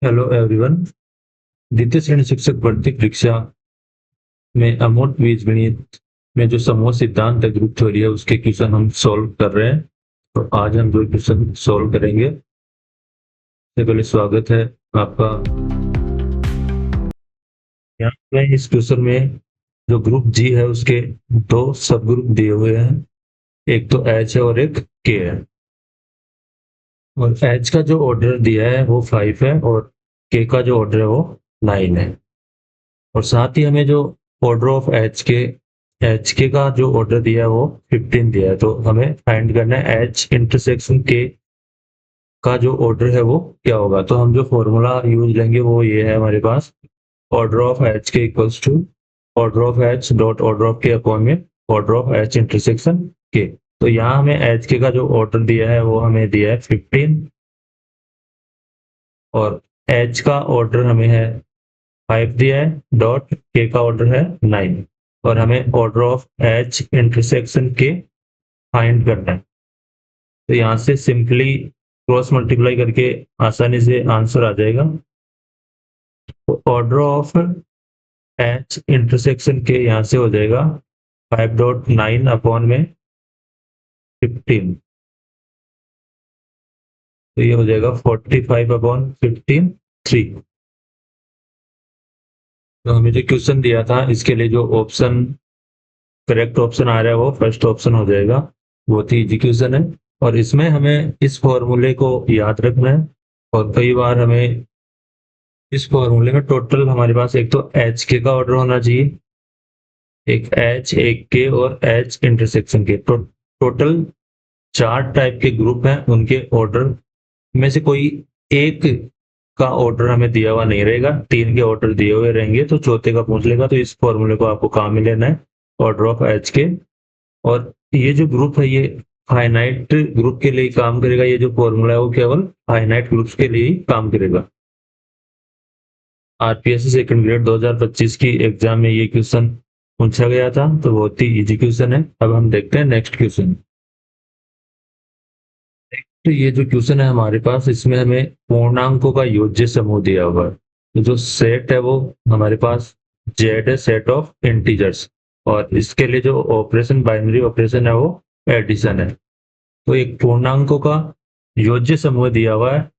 Hello everyone. द्वितीय श्रेणी शिक्षक भर्ती परीक्षा में अमूर्त बीजगणित में जो समूह सिद्धांत है, ग्रुप थ्योरी है, उसके क्वेश्चन हम सॉल्व कर रहे हैं। तो आज हम दो क्वेश्चन सॉल्व करेंगे। सबसे पहले स्वागत है आपका। यहाँ पे इस क्वेश्चन में जो ग्रुप जी है उसके दो सब ग्रुप दिए हुए हैं। एक तो एच है और एक के है। और एच का जो ऑर्डर दिया है वो 5 है और के का जो ऑर्डर है वो 9 है। और साथ ही हमें जो ऑर्डर ऑफ एच के का जो ऑर्डर दिया है वो 15 दिया है। तो हमें फाइंड करना है एच इंटरसेक्शन के का जो ऑर्डर है वो क्या होगा। तो हम जो फॉर्मूला यूज लेंगे वो ये है हमारे पास। Order of H K equals to order of H dot order of K upon में order of H intersection K. तो यहाँ हमें एच के का जो ऑर्डर दिया है वो हमें दिया है 15 और एच का ऑर्डर हमें है 5 दिया है, डॉट के का ऑर्डर है 9 और हमें ऑर्डर ऑफ एच इंटरसेक्शन के फाइंड करना है। तो यहाँ से सिंपली क्रॉस मल्टीप्लाई करके आसानी से आंसर आ जाएगा। ऑर्डर ऑफ एच इंटरसेक्शन के यहाँ से हो जाएगा 5.9 अपॉन में 15। तो ये हो जाएगा 45 अपॉन 15 3। तो हमें जो क्वेश्चन दिया था इसके लिए जो ऑप्शन करेक्ट ऑप्शन आ रहा है वो फर्स्ट ऑप्शन हो जाएगा। बहुत ही इजी क्वेश्चन है और इसमें हमें इस फॉर्मूले को याद रखना है। और कई बार हमें इस फॉर्मूले में टोटल हमारे पास एक तो एच के का ऑर्डर होना चाहिए, एक एच एक के और एच इंटरसेक्शन के। टोटल 4 टाइप के ग्रुप हैं, उनके ऑर्डर में से कोई एक का ऑर्डर हमें दिया हुआ नहीं रहेगा, 3 के ऑर्डर दिए हुए रहेंगे तो चौथे का पूछ लेगा। तो इस फॉर्मूले को आपको काम में लेना है, ऑर्डर ऑफ एच के। और ये जो ग्रुप है ये फाइनाइट ग्रुप के लिए काम करेगा। ये जो फॉर्मूला है वो केवल फाइनाइट ग्रुप्स के लिए ही काम करेगा। आरपीएससी सेकंड ग्रेड 2025 की एग्जाम में ये क्वेश्चन पूछा गया था, तो बहुत ही इजी क्वेश्चन है। अब हम देखते हैं नेक्स्ट क्वेश्चन। तो ये जो क्वेश्चन है हमारे पास, इसमें हमें पूर्णांकों का योज्य समूह दिया हुआ है। तो जो सेट है वो हमारे पास जेड है, सेट ऑफ इंटीजर्स। और इसके लिए जो ऑपरेशन बाइनरी ऑपरेशन है वो एडिशन है। तो एक पूर्णांकों का योज्य समूह दिया हुआ है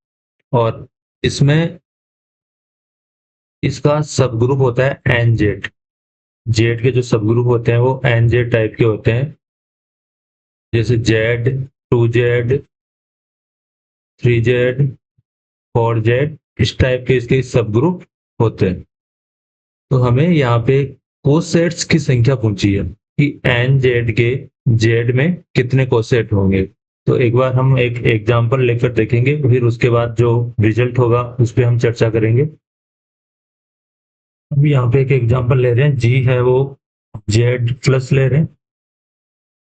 और इसमें इसका सब ग्रुप होता है एन जेड। जेड के जो सब ग्रुप होते हैं वो एन जेड टाइप के होते हैं, जैसे जेड, 2 जेड, 3 जेड, 4 जेड, इस टाइप के इसके सब ग्रुप होते हैं। तो हमें यहाँ पे कोसेट्स की संख्या पूछी है कि एन जेड के जेड में कितने कोसेट होंगे। तो एक बार हम एक एग्जांपल लेकर देखेंगे, फिर उसके बाद जो रिजल्ट होगा उस पर हम चर्चा करेंगे। अभी यहाँ पे एक एग्जांपल ले रहे हैं, जी है वो जेड प्लस ले रहे हैं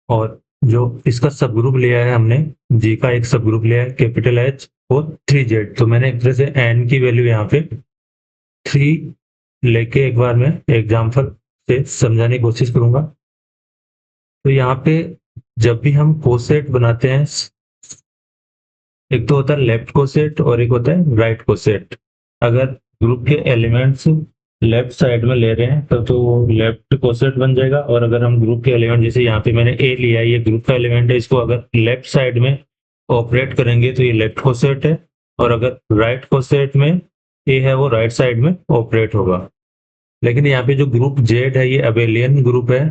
और जो इसका सब ग्रुप लिया है हमने, जी का एक सब ग्रुप लिया है कैपिटल एच और 3 जेड। तो मैंने एक तरह से एन की वैल्यू यहाँ पे 3 लेके एक बार मैं एग्जाम्पल से समझाने की कोशिश करूंगा। तो यहाँ पे जब भी हम कोसेट बनाते हैं, एक तो होता है लेफ्ट कोसेट और एक होता है राइट कोसेट। अगर ग्रुप के एलिमेंट्स लेफ्ट साइड में ले रहे हैं तो वो लेफ्ट कोसेट बन जाएगा। और अगर हम ग्रुप के एलिमेंट, जैसे यहाँ पे मैंने ए लिया है, ये ग्रुप का एलिमेंट है, इसको अगर लेफ्ट साइड में ऑपरेट करेंगे तो ये लेफ्ट कोसेट है। और अगर राइट कोसेट में ए है वो राइट साइड में ऑपरेट होगा। लेकिन यहाँ पे जो ग्रुप जेड है ये अबेलियन ग्रुप है,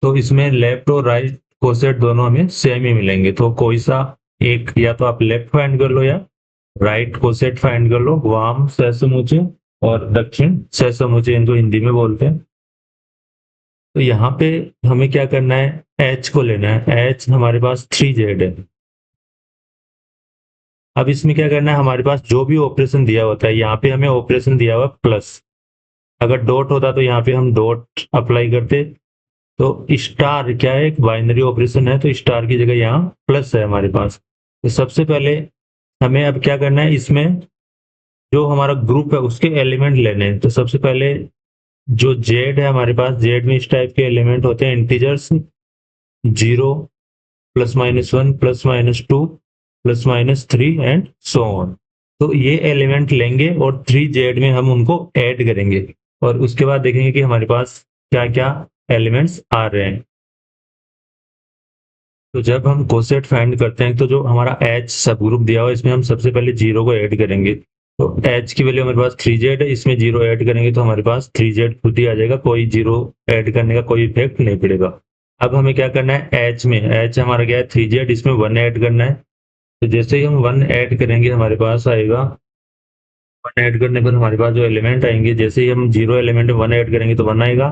तो इसमें लेफ्ट और राइट कोसेट दोनों हमें सेम ही मिलेंगे। तो कोई सा एक, या तो आप लेफ्ट फाइंड कर लो या राइट कोसेट फाइंड कर लो। वाम सहसमुचे और दक्षिण सहसमुचे इनको हिंदी में बोलते हैं। तो यहाँ पे हमें क्या करना है, एच को लेना है। एच हमारे पास 3 जेड है। अब इसमें क्या करना है, हमारे पास जो भी ऑपरेशन दिया होता है, यहाँ पे हमें ऑपरेशन दिया हुआ प्लस। अगर डॉट होता तो यहाँ पे हम डॉट अप्लाई करते। तो स्टार क्या है, एक बाइनरी ऑपरेशन है, तो स्टार की जगह यहाँ प्लस है हमारे पास। तो सबसे पहले हमें अब क्या करना है, इसमें जो हमारा ग्रुप है उसके एलिमेंट लेने हैं। तो सबसे पहले जो जेड है हमारे पास, जेड में इस टाइप के एलिमेंट होते हैं इंटीजर्स, 0, +-1, +-2, +-3 एंड सो ऑन। तो ये एलिमेंट लेंगे और 3z में हम उनको ऐड करेंगे और उसके बाद देखेंगे कि हमारे पास क्या-क्या एलिमेंट्स आ रहे हैं। तो जब हम कोसेट फाइंड करते हैं तो जो हमारा H सब ग्रुप दिया हुआ है इसमें हम सबसे पहले 0 को ऐड करेंगे। तो H की वैल्यू हमारे पास 3z है, इसमें 0 ऐड करेंगे तो हमारे पास 3z खुद ही आ जाएगा, कोई 0 ऐड करने का कोई इफेक्ट नहीं पड़ेगा। अब हमें क्या करना है H में, H हमारा क्या है 3z, इसमें 1 ऐड करना है। तो जैसे ही हम 1 ऐड करेंगे हमारे पास आएगा, 1 ऐड करने पर हमारे पास जो एलिमेंट आएंगे, जैसे ही हम 0 एलिमेंट में 1 ऐड करेंगे तो 1 आएगा,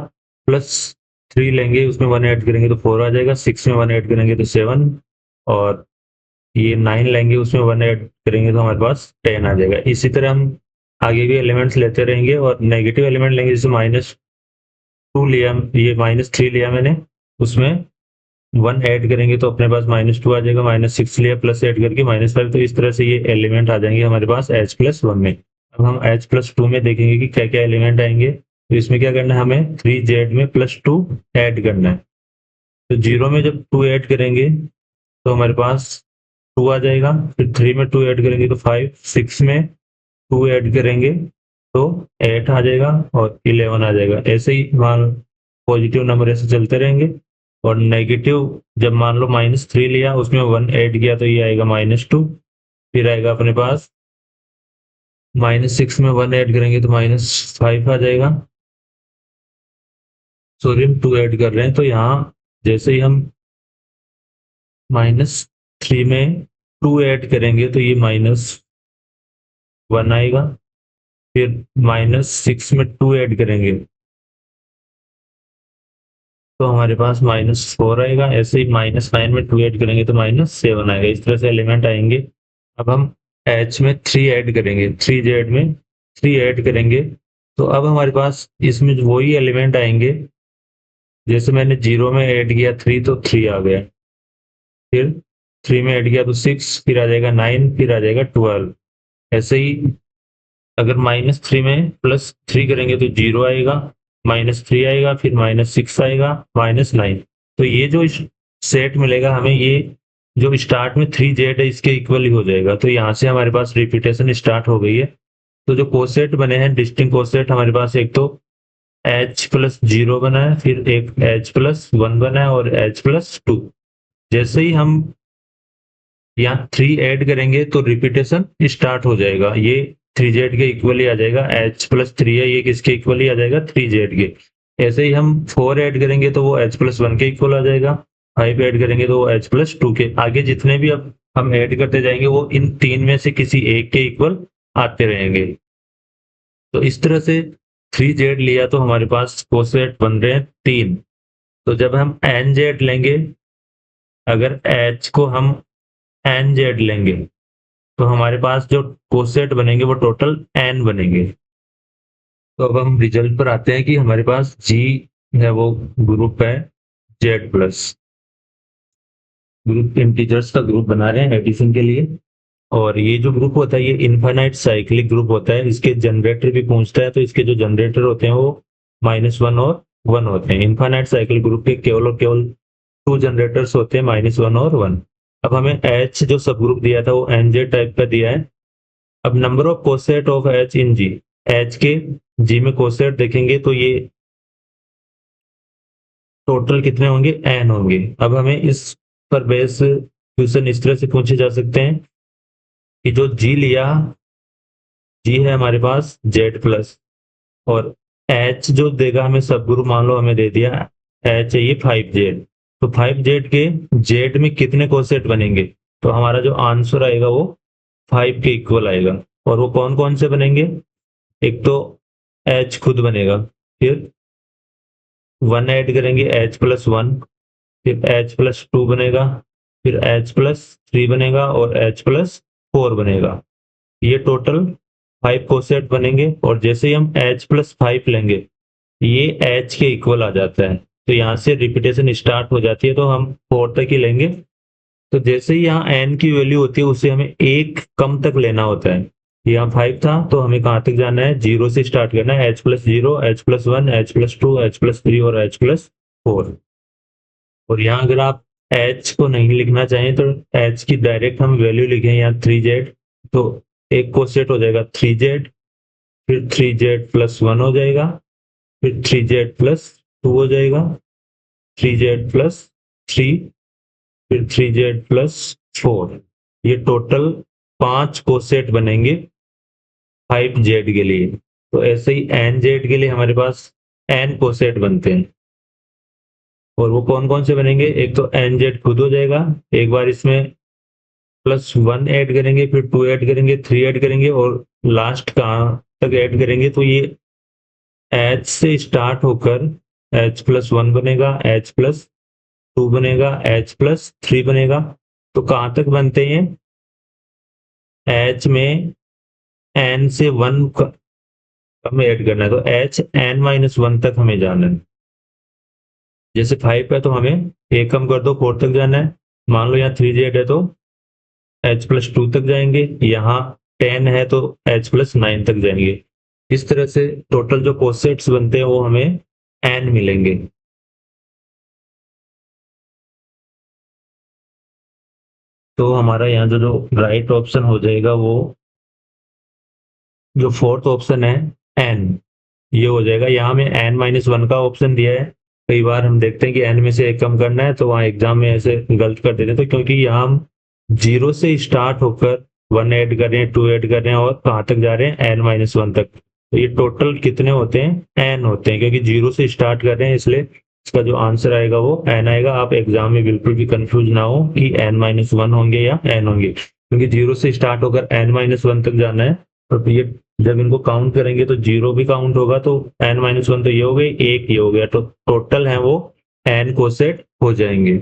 प्लस 3 लेंगे उसमें 1 ऐड करेंगे तो 4 आ जाएगा, 6 में 1 ऐड करेंगे तो 7 और ये 9 लेंगे उसमें 1 ऐड करेंगे तो हमारे पास 10 आ जाएगा। इसी तरह हम आगे भी एलिमेंट्स लेते रहेंगे और नेगेटिव एलिमेंट लेंगे, जैसे -2 लिया, ये -3 लिया मैंने, उसमें 1 ऐड करेंगे तो अपने पास -2 आ जाएगा, -6 लिया प्लस ऐड करके -5, तो इस तरह से ये एलिमेंट आ जाएंगे हमारे पास H+1 में। अब हम H+2 में देखेंगे कि क्या-क्या एलिमेंट आएंगे। तो इसमें क्या करना है, हमें 3z में +2 ऐड करना है। तो 0 में जब 2 ऐड करेंगे तो हमारे पास 2 आ जाएगा, फिर 3 में 2 ऐड करेंगे तो 5, 6 में 2 ऐड करेंगे तो 8 आ जाएगा और 11 आ जाएगा। ऐसे ही मान पॉजिटिव नंबर ऐसे चलते रहेंगे और नेगेटिव जब मान लो -3 लिया उसमें 1 ऐड किया तो ये आएगा -2, फिर आएगा अपने पास -6 में 1 ऐड करेंगे तो -5 आ जाएगा। सॉरी हम 2 ऐड कर रहे हैं, तो यहाँ जैसे ही हम -3 में 2 ऐड करेंगे तो ये -1 आएगा, फिर -6 में 2 ऐड करेंगे तो हमारे पास -4 आएगा, ऐसे ही -9 में 2 ऐड करेंगे तो -7 आएगा। इस तरह से एलिमेंट आएंगे। अब हम H में 3 ऐड करेंगे, 3z में 3 ऐड करेंगे तो अब हमारे पास इसमें वही एलिमेंट आएंगे, जैसे मैंने 0 में ऐड किया 3 तो 3 आ गया, फिर 3 में ऐड किया तो 6, फिर आ जाएगा 9, फिर आ जाएगा 12। ऐसे ही अगर -3 में +3 करेंगे तो 0 आएगा, -3 आएगा, फिर -6 आएगा, -9। तो ये जो सेट मिलेगा हमें, ये जो स्टार्ट में 3z है इसके इक्वल ही हो जाएगा। तो यहाँ से हमारे पास रिपीटेशन स्टार्ट हो गई है। तो जो कोसेट बने हैं, डिस्टिंक्ट कोसेट, हमारे पास एक तो H+0 बना है, फिर एक H+1 बना है और H+2। जैसे ही हम यहाँ 3 ऐड करेंगे तो रिपीटेशन स्टार्ट हो जाएगा, ये 3z के इक्वल ही आ जाएगा। H+3 है, ये किसके इक्वल ही आ जाएगा, 3z के। ऐसे ही हम 4 ऐड करेंगे तो वो H+1 के इक्वल आ जाएगा, 5 ऐड करेंगे तो वो H+2 के। आगे जितने भी अब हम ऐड करते जाएंगे वो इन 3 में से किसी एक के इक्वल आते रहेंगे। तो इस तरह से 3z लिया तो हमारे पास कोसेट बन रहे हैं 3। तो जब हम nz लेंगे, अगर h को हम nz लेंगे तो हमारे पास जो कोसेट बनेंगे वो टोटल n बनेंगे। तो अब हम रिजल्ट पर आते हैं कि हमारे पास G है वो ग्रुप है Z+। ग्रुप इंटीजर्स का ग्रुप बना रहे हैं एडिशन के लिए, और ये जो ग्रुप होता है ये इनफाइनाइट साइक्लिक ग्रुप होता है। इसके जनरेटर भी पूछता है, तो इसके जो जनरेटर होते हैं वो -1 और 1 होते हैं। इनफाइनाइट साइक्लिक ग्रुप के केवल और केवल 2 जनरेटर्स होते हैं, -1 और 1। अब हमें H जो सब ग्रुप दिया था वो NZ टाइप का दिया है। अब number of coset of H in G, H के G में कोसेट देखेंगे तो ये टोटल कितने होंगे, n होंगे। अब हमें इस पर बेस क्वेश्चन इस तरह से पूछे जा सकते हैं कि जो G लिया, G है हमारे पास Z+, और H जो देगा हमें सब ग्रुप, मान लो हमें दे दिया H है ये 5Z, तो 5Z के Z में कितने कोसेट बनेंगे, तो हमारा जो आंसर आएगा वो 5 के इक्वल आएगा। और वो कौन कौन से बनेंगे, एक तो H खुद बनेगा, फिर 1 ऐड करेंगे H+1, फिर H+2 बनेगा, फिर H+3 बनेगा और H+4 बनेगा। ये टोटल 5 कोसेट बनेंगे। और जैसे ही हम H+5 लेंगे ये H के इक्वल आ जाता है, तो यहाँ से रिपीटेशन स्टार्ट हो जाती है, तो हम 4 तक ही लेंगे। तो जैसे ही यहाँ n की वैल्यू होती है उससे हमें एक कम तक लेना होता है। यहाँ 5 था तो हमें कहाँ तक जाना है, 0 से स्टार्ट करना है, H+0, H+1, H+2, H+3 और H+4। और यहाँ अगर आप H को नहीं लिखना चाहें तो H की डायरेक्ट हम वैल्यू लिखें यहाँ 3Z, तो एक कोसेट हो जाएगा 3z, फिर 3z+1 हो जाएगा, फिर 3z+2 हो जाएगा, 3z+3, फिर 3z+4। ये टोटल 5 कोसेट बनेंगे 5z के लिए। तो ऐसे ही nz के लिए हमारे पास n कोसेट बनते हैं। और वो कौन कौन से बनेंगे, एक तो nz खुद हो जाएगा, एक बार इसमें +1 ऐड करेंगे, फिर 2 ऐड करेंगे, 3 ऐड करेंगे और लास्ट कहाँ तक ऐड करेंगे, तो ये h से स्टार्ट होकर h+1 बनेगा, h+2 बनेगा, h+3 बनेगा। तो कहाँ तक बनते हैं, h में n से 1 हमें ऐड करना है, तो h n-1 तक हमें जाना है। जैसे 5 है तो हमें एक कम कर दो, 4 तक जाना है। मान लो यहाँ 3z है तो h+2 तक जाएंगे, यहाँ 10 है तो h+9 तक जाएंगे। इस तरह से टोटल जो कोसेट्स बनते हैं वो हमें n मिलेंगे। तो हमारा यहाँ जो राइट ऑप्शन हो जाएगा वो जो फोर्थ ऑप्शन है n, ये हो जाएगा। यहाँ में n-1 का ऑप्शन दिया है। कई बार हम देखते हैं कि n में से एक कम करना है तो वहाँ एग्जाम में ऐसे गलत कर देते हैं, तो क्योंकि यहाँ हम 0 से स्टार्ट होकर 1 ऐड कर रहे हैं, 2 ऐड कर रहे हैं और कहाँ तक जा रहे हैं, n-1 तक। तो ये टोटल कितने होते हैं, n होते हैं, क्योंकि 0 से स्टार्ट कर रहे हैं इसलिए इसका जो आंसर आएगा वो n आएगा। आप एग्जाम में बिल्कुल भी कंफ्यूज ना हो कि n-1 होंगे या n होंगे, क्योंकि 0 से स्टार्ट होकर n-1 तक जाना है। और ये जब इनको काउंट करेंगे तो 0 भी काउंट होगा, तो n-1 तो ये हो गई, एक ये हो गया, तो टोटल है वो n कोसेट हो जाएंगे।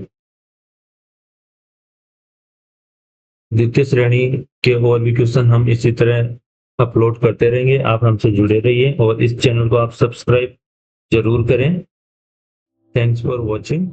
द्वितीय श्रेणी के और भी क्वेश्चन हम इसी तरह अपलोड करते रहेंगे। आप हमसे जुड़े रहिए और इस चैनल को आप सब्सक्राइब जरूर करें। Thanks for watching.